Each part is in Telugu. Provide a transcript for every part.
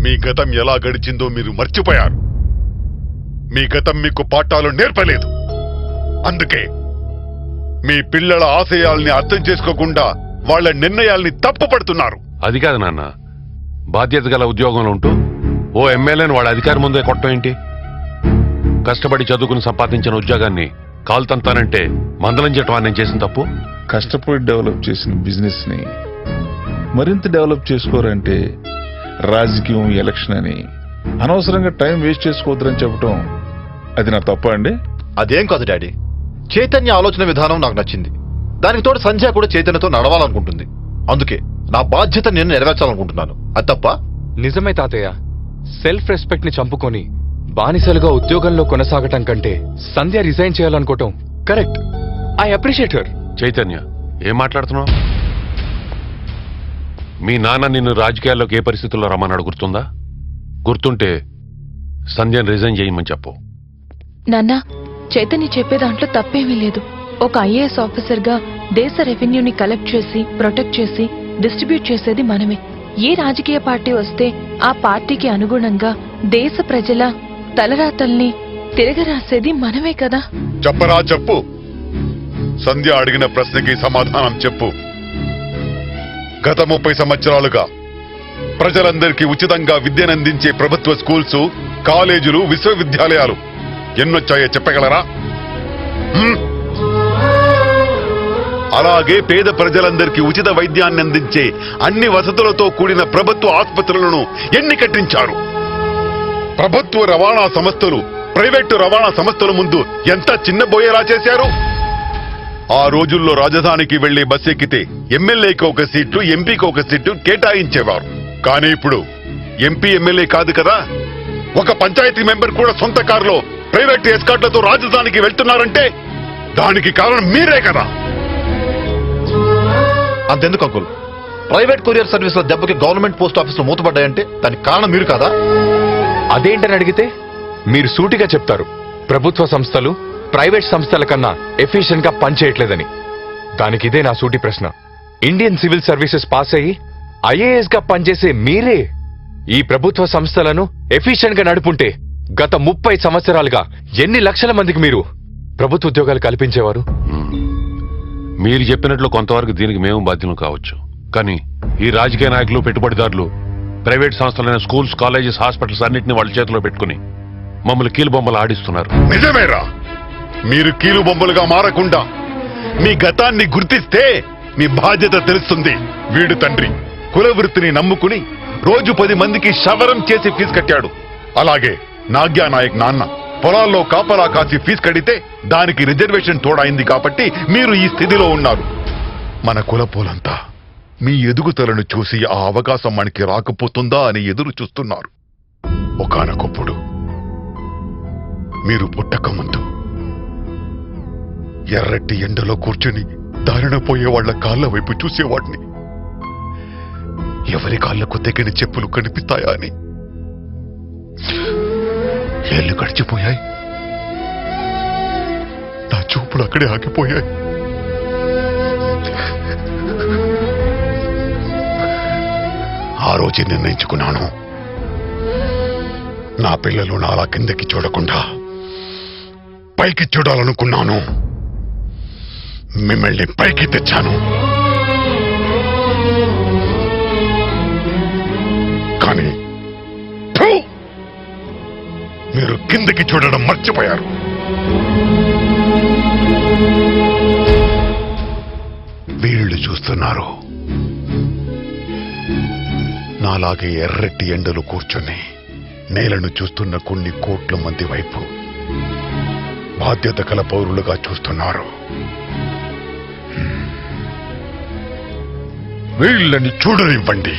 మీ గతం ఎలా గడిచిందో మీరు మర్చిపోయారు. మీ గతం మీకు పాఠాలు నేర్పలేదు. అందుకే మీ పిల్లల ఆశయాల్ని అర్థం చేసుకోకుండా వాళ్ళ నిర్ణయాల్ని తప్పుపడుతున్నారు. అది కాదు నాన్న, బాధ్యత గల ఉద్యోగంలో ఉంటూ ఓ ఎమ్మెల్యేని వాడి అధికారి ముందే కొట్టడం ఏంటి? కష్టపడి చదువుకుని సంపాదించిన ఉద్యోగాన్ని కాల్తంతానంటే మందలించటం నేను చేసిన తప్పు. కష్టపడి డెవలప్ చేసిన బిజినెస్ ని మరింత డెవలప్ చేసుకోరంటే రాజకీయం, ఎలక్షన్ అని అనవసరంగా టైం వేస్ట్ చేసుకోవద్దని చెప్పడం అది నా తప్ప అండి? అదేం కాదు డాడీ, చైతన్య ఆలోచన విధానం నాకు నచ్చింది. దానికి తోడు సంధ్య కూడా చైతన్యతో నడవాలనుకుంటుంది. అందుకే నా బాధ్యత నేను నెరవేర్చాలనుకుంటున్నాను. అది తప్ప? నిజమే తాతయ్య, సెల్ఫ్ రెస్పెక్ట్ ని చంపుకొని బానిసలుగా ఉద్యోగంలో కొనసాగటం కంటే సంధ్య రిజైన్ చేయాలనుకోవటం correct. I appreciate her. Chaitanya, ఏం మాట్లాడుతున్నావు? మీ నాన్న నిన్ను రాజకీయాల్లోకి ఏ పరిస్థితుల్లో రమ్మన్నాడు గుర్తుందా? గుర్తుంటే సంధ్యను రిజైన్ చేయమని చెప్పు. నాన్నా, చైతన్య చెప్పే దాంట్లో తప్పేమీ లేదు. ఒక ఐఏఎస్ ఆఫీసర్ గా దేశ రెవెన్యూని కలెక్ట్ చేసి, ప్రొటెక్ట్ చేసి, డిస్ట్రిబ్యూట్ చేసేది మనమే. ఏ రాజకీయ పార్టీ వస్తే ఆ పార్టీకి అనుగుణంగా దేశ ప్రజల తలరాతల్ని తిరగరాసేది మనమే కదా. చెప్పరా చెప్పు. సంధ్య అడిగిన ప్రశ్నకి సమాధానం చెప్పు. గత 30 సంవత్సరాలుగా ప్రజలందరికీ ఉచితంగా విద్యనందించే ప్రభుత్వ స్కూల్స్, కాలేజీలు, విశ్వవిద్యాలయాలు ఎన్నొచ్చాయో చెప్పగలరా? అలాగే పేద ప్రజలందరికీ ఉచిత వైద్యాన్ని అందించే అన్ని వసతులతో కూడిన ప్రభుత్వ ఆసుపత్రులను ఎన్ని కట్టించారు? ప్రభుత్వ రవాణా సంస్థలు ప్రైవేటు రవాణా సంస్థల ముందు ఎంత చిన్నబోయేలా చేశారు? ఆ రోజుల్లో రాజధానికి వెళ్లే బస్ ఎక్కితే ఎమ్మెల్యేకి ఒక సీటు, ఎంపీకి ఒక సీటు కేటాయించేవారు. కానీ ఇప్పుడు ఎంపీ, ఎమ్మెల్యే కాదు కదా, ఒక పంచాయతీ మెంబర్ కూడా సొంత కారులో ప్రైవేట్ ఎస్కార్ట్లతో రాజధానికి వెళ్తున్నారంటే దానికి కారణం మీరే కదా. అంతెందుకు అంకుల్, ప్రైవేట్ కొరియర్ సర్వీసుల దెబ్బకి గవర్నమెంట్ పోస్ట్ ఆఫీసులు మూతపడ్డాయంటే దానికి కారణం మీరు కాదా? అదేంటని అడిగితే మీరు సూటిగా చెప్తారు, ప్రభుత్వ సంస్థలు ప్రైవేట్ సంస్థల కన్నా ఎఫిషియెంట్ గా పనిచేయట్లేదని. దానికి ఇదే నా సూటి ప్రశ్న. ఇండియన్ సివిల్ సర్వీసెస్ పాస్ అయ్యి ఐఏఎస్ గా పనిచేసే మీరే ఈ ప్రభుత్వ సంస్థలను ఎఫిషియెంట్ గా నడుపుంటే గత 30 సంవత్సరాలుగా ఎన్ని లక్షల మందికి మీరు ప్రభుత్వ ఉద్యోగాలు కల్పించేవారు? మీరు చెప్పినట్లు కొంతవరకు దీనికి మేము బాధ్యులు కావచ్చు. కానీ ఈ రాజకీయ నాయకులు, పెట్టుబడిదారులు ప్రైవేట్ సంస్థలైన స్కూల్స్, కాలేజెస్, హాస్పిటల్స్ అన్నింటినీ వాళ్ళ చేతిలో పెట్టుకుని మమ్మల్ని కీలుబొమ్మలు ఆడిస్తున్నారు. నిజమేరా? మీరు కీలుబొమ్మలుగా మారకుండా మీ గతాన్ని గుర్తిస్తే మీ బాధ్యత తెలుస్తుంది. వీడు తండ్రి కుల వృత్తిని నమ్ముకుని రోజు 10 మందికి శవరం చేసి ఫీజు కట్టాడు. అలాగే నాగ్యా నాయక్ నాన్న పొలాల్లో కాపలా కాసి ఫీజు కడితే దానికి రిజర్వేషన్ తోడైంది కాబట్టి మీరు ఈ స్థితిలో ఉన్నారు. మన కులపోలంతా మీ ఎదుగుదలను చూసి ఆ అవకాశం మనకి రాకపోతుందా అని ఎదురు చూస్తున్నారు. ఒకానొకప్పుడు మీరు పుట్టక ముందు ఎర్రటి ఎండలో కూర్చుని దారిన పోయే వాళ్ల కాళ్ల వైపు చూసేవాడిని. ఎవరి కాళ్లకు తెగని చెప్పులు కనిపిస్తాయా అని. ఏళ్లు గడిచిపోయాయి, నా చూపులు అక్కడే ఆగిపోయాయి. ఆ రోజే నిర్ణయించుకున్నాను, నా పిల్లలు నాలా కిందకి చూడకుండా పైకి చూడాలనుకున్నాను. మిమ్మల్ని పైకి తెచ్చాను. కానీ మీరు కిందకి చూడడం మర్చిపోయారు. వీళ్ళు చూస్తున్నారు, నాలాగే ఎర్రటి ఎండలు కూర్చొని నేలను చూస్తున్న కొన్ని కోట్ల మంది వైపు బాధ్యత గల పౌరులుగా చూస్తున్నారు. వీళ్ళని చూడనివ్వండి.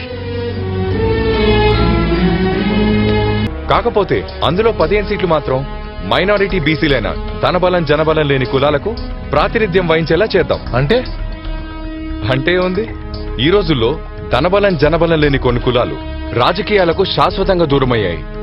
కాకపోతే అందులో 15 సీట్లు మాత్రం మైనారిటీ బీసీలైన ధనబలం, జనబలం లేని కులాలకు ప్రాతినిధ్యం వహించేలా చేద్దాం. అంటే ఉంది, ఈ రోజుల్లో ధనబలం, జనబలం లేని కొన్ని కులాలు రాజకీయాలకు శాశ్వతంగా దూరమయ్యాయి.